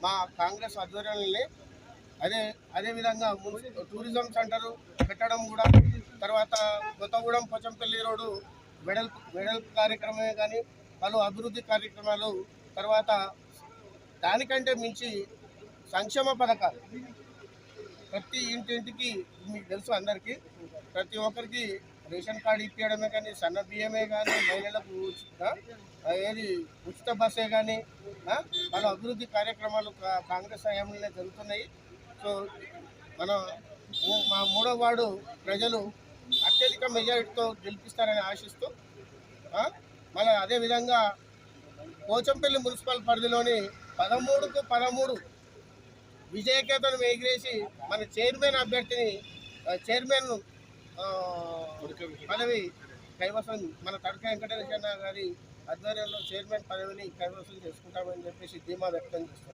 మా కాంగ్రెస్ ఆధ్వర్యంలోనే అదేవిధంగా టూరిజం సెంటర్ పెట్టడం కూడా, తర్వాత కొత్తగూడెం పోచంపల్లి రోడ్డు వెడల్పు కార్యక్రమమే కానీ పలు అభివృద్ధి కార్యక్రమాలు, తర్వాత దానికంటే మించి సంక్షేమ పథకాలు ప్రతి ఇంటింటికి మీకు తెలుసు అందరికీ, ప్రతి ఒక్కరికి రేషన్ కార్డు ఇప్పించడమే కానీ, సన్న బియ్యమే కానీ, మహిళలకు ఉచిత బస్సే కానీ పలు అభివృద్ధి కార్యక్రమాలు కాంగ్రెస్ హయాంలోనే జరుగుతున్నాయి. సో మా 3వ వార్డు ప్రజలు అత్యధిక మెజారిటీతో గెలిపిస్తారని ఆశిస్తూ, మళ్ళీ అదేవిధంగా పోచంపల్లి మున్సిపల్ పరిధిలోని 13కు 13 విజయకేతనం ఎగిరేసి మన చైర్మన్ అభ్యర్థిని చైర్మన్ పదవి కైవసం మన తడక వెంకటేశ్వర గారి ఆధ్వర్యంలో చైర్మన్ పదవిని కైవసం చేసుకుంటామని చెప్పేసి ధీమా వ్యక్తం చేస్తారు.